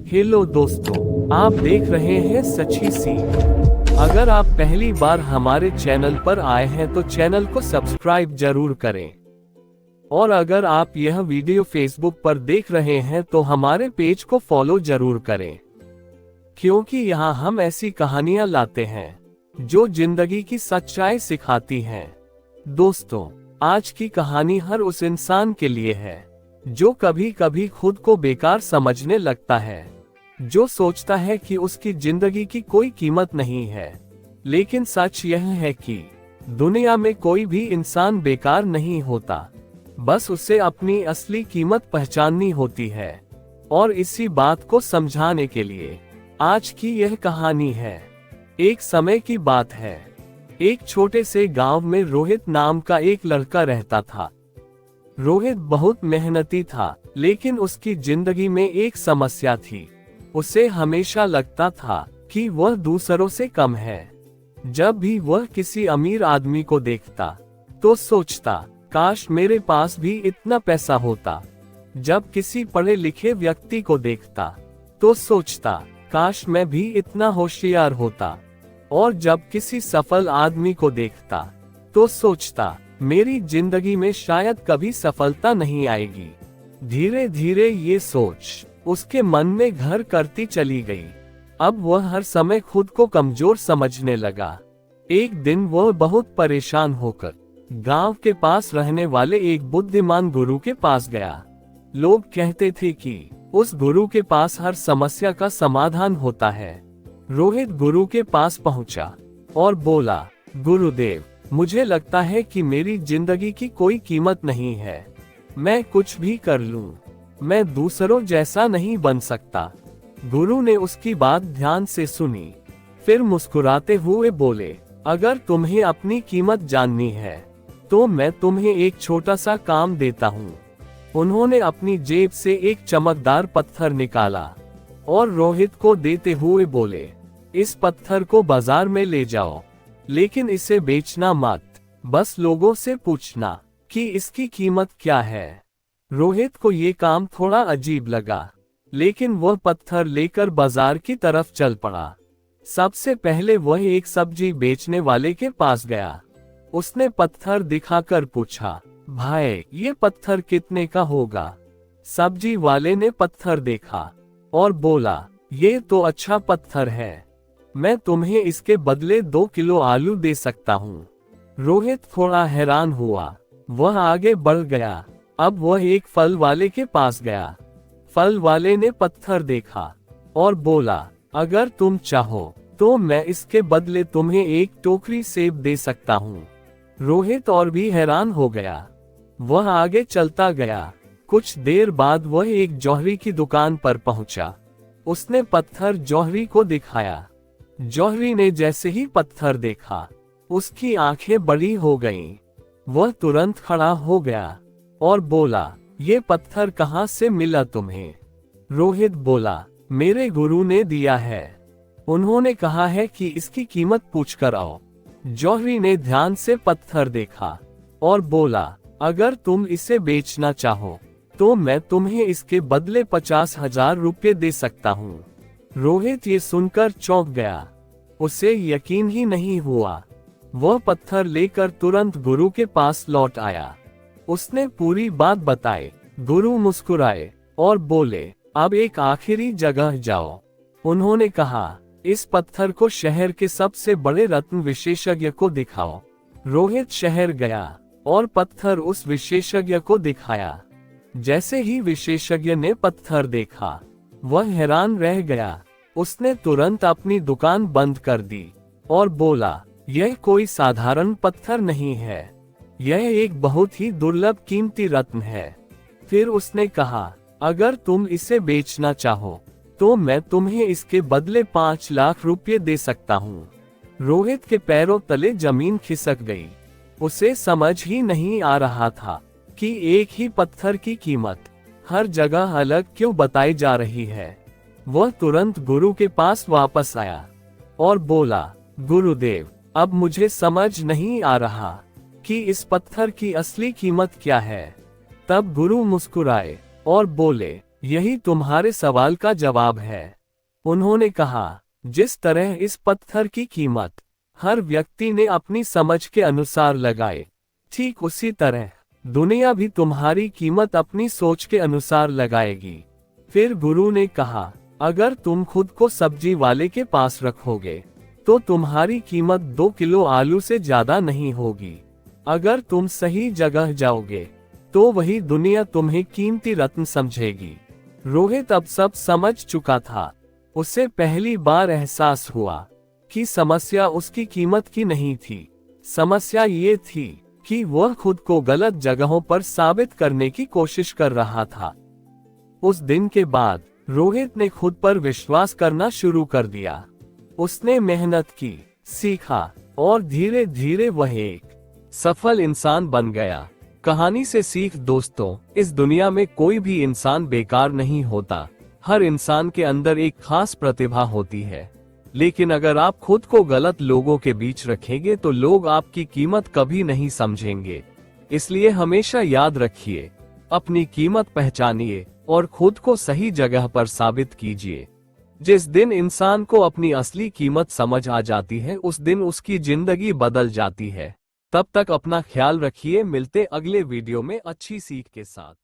Hello दोस्तों, आप देख रहे हैं सच्ची सीख। अगर आप पहली बार हमारे चैनल पर आए हैं तो चैनल को सब्सक्राइब जरूर करें। और अगर आप यह वीडियो फेसबुक पर देख रहे हैं तो हमारे पेज को फॉलो जरूर करें, क्योंकि यहाँ हम ऐसी कहानियां लाते हैं जो जिंदगी की सच्चाई सिखाती हैं। दोस्तों, आज की कहानी हर उस इंसान के लिए है जो कभी कभी खुद को बेकार समझने लगता है, जो सोचता है कि उसकी जिंदगी की कोई कीमत नहीं है। लेकिन सच यह है कि दुनिया में कोई भी इंसान बेकार नहीं होता, बस उसे अपनी असली कीमत पहचाननी होती है। और इसी बात को समझाने के लिए आज की यह कहानी है। एक समय की बात है, एक छोटे से गांव में रोहित नाम का एक लड़का रहता था। रोहित बहुत मेहनती था, लेकिन उसकी जिंदगी में एक समस्या थी। उसे हमेशा लगता था कि वह दूसरों से कम है। जब भी वह किसी अमीर आदमी को देखता तो सोचता, काश मेरे पास भी इतना पैसा होता। जब किसी पढ़े लिखे व्यक्ति को देखता तो सोचता, काश मैं भी इतना होशियार होता। और जब किसी सफल आदमी को देखता तो सोचता, मेरी जिंदगी में शायद कभी सफलता नहीं आएगी। धीरे धीरे ये सोच उसके मन में घर करती चली गई। अब वह हर समय खुद को कमजोर समझने लगा। एक दिन वह बहुत परेशान होकर गांव के पास रहने वाले एक बुद्धिमान गुरु के पास गया। लोग कहते थे कि उस गुरु के पास हर समस्या का समाधान होता है। रोहित गुरु के पास पहुंचा और बोला, गुरुदेव, मुझे लगता है कि मेरी जिंदगी की कोई कीमत नहीं है। मैं कुछ भी कर लूं, मैं दूसरों जैसा नहीं बन सकता। गुरु ने उसकी बात ध्यान से सुनी, फिर मुस्कुराते हुए बोले, अगर तुम्हें अपनी कीमत जाननी है तो मैं तुम्हें एक छोटा सा काम देता हूँ। उन्होंने अपनी जेब से एक चमकदार पत्थर निकाला और रोहित को देते हुए बोले, इस पत्थर को बाजार में ले जाओ, लेकिन इसे बेचना मत। बस लोगों से पूछना कि इसकी कीमत क्या है। रोहित को ये काम थोड़ा अजीब लगा, लेकिन वह पत्थर लेकर बाजार की तरफ चल पड़ा। सबसे पहले वह एक सब्जी बेचने वाले के पास गया। उसने पत्थर दिखाकर पूछा, भाई, ये पत्थर कितने का होगा? सब्जी वाले ने पत्थर देखा और बोला, ये तो अच्छा पत्थर है, मैं तुम्हें इसके बदले 2 किलो आलू दे सकता हूँ। रोहित थोड़ा हैरान हुआ, वह आगे बढ़ गया। अब वह एक फल वाले के पास गया। फल वाले ने पत्थर देखा और बोला, अगर तुम चाहो तो मैं इसके बदले तुम्हें एक टोकरी सेब दे सकता हूँ। रोहित और भी हैरान हो गया। वह आगे चलता गया। कुछ देर बाद वह एक जौहरी की दुकान पर पहुंचा। उसने पत्थर जौहरी को दिखाया। जौहरी ने जैसे ही पत्थर देखा, उसकी आंखें बड़ी हो गईं। वह तुरंत खड़ा हो गया और बोला, ये पत्थर कहाँ से मिला तुम्हें? रोहित बोला, मेरे गुरु ने दिया है, उन्होंने कहा है कि इसकी कीमत पूछकर आओ। जौहरी ने ध्यान से पत्थर देखा और बोला, अगर तुम इसे बेचना चाहो तो मैं तुम्हें इसके बदले 50,000 रुपये दे सकता हूँ। रोहित ये सुनकर चौंक गया। उसे यकीन ही नहीं हुआ। वह पत्थर लेकर तुरंत गुरु के पास लौट आया। उसने पूरी बात बताई। गुरु मुस्कुराए और बोले, अब एक आखिरी जगह जाओ। उन्होंने कहा, इस पत्थर को शहर के सबसे बड़े रत्न विशेषज्ञ को दिखाओ। रोहित शहर गया और पत्थर उस विशेषज्ञ को दिखाया। जैसे ही विशेषज्ञ ने पत्थर देखा, वह हैरान रह गया। उसने तुरंत अपनी दुकान बंद कर दी और बोला, यह कोई साधारण पत्थर नहीं है, यह एक बहुत ही दुर्लभ कीमती रत्न है। फिर उसने कहा, अगर तुम इसे बेचना चाहो तो मैं तुम्हें इसके बदले 5 लाख रुपये दे सकता हूँ। रोहित के पैरों तले जमीन खिसक गई। उसे समझ ही नहीं आ रहा था कि एक ही पत्थर की कीमत हर जगह अलग क्यों बताई जा रही है। वह तुरंत गुरु के पास वापस आया और बोला, गुरुदेव, अब मुझे समझ नहीं आ रहा कि इस पत्थर की असली कीमत क्या है। तब गुरु मुस्कुराए और बोले, यही तुम्हारे सवाल का जवाब है। उन्होंने कहा, जिस तरह इस पत्थर की कीमत हर व्यक्ति ने अपनी समझ के अनुसार लगाए, ठीक उसी तरह दुनिया भी तुम्हारी कीमत अपनी सोच के अनुसार लगाएगी। फिर गुरु ने कहा, अगर तुम खुद को सब्जी वाले के पास रखोगे तो तुम्हारी कीमत 2 किलो आलू से ज्यादा नहीं होगी। अगर तुम सही जगह जाओगे तो वही दुनिया तुम्हें कीमती रत्न समझेगी। रोहित अब सब समझ चुका था। उसे पहली बार एहसास हुआ कि समस्या उसकी कीमत की नहीं थी। समस्या ये थी कि वह खुद को गलत जगहों पर साबित करने की कोशिश कर रहा था। उस दिन के बाद रोहित ने खुद पर विश्वास करना शुरू कर दिया। उसने मेहनत की, सीखा और धीरे धीरे वह एक सफल इंसान बन गया। कहानी से सीख दोस्तों, इस दुनिया में कोई भी इंसान बेकार नहीं होता। हर इंसान के अंदर एक खास प्रतिभा होती है, लेकिन अगर आप खुद को गलत लोगों के बीच रखेंगे तो लोग आपकी कीमत कभी नहीं समझेंगे। इसलिए हमेशा याद रखिए, अपनी कीमत पहचानिए और खुद को सही जगह पर साबित कीजिए। जिस दिन इंसान को अपनी असली कीमत समझ आ जाती है, उस दिन उसकी जिंदगी बदल जाती है। तब तक अपना ख्याल रखिए। मिलते अगले वीडियो में अच्छी सीख के साथ।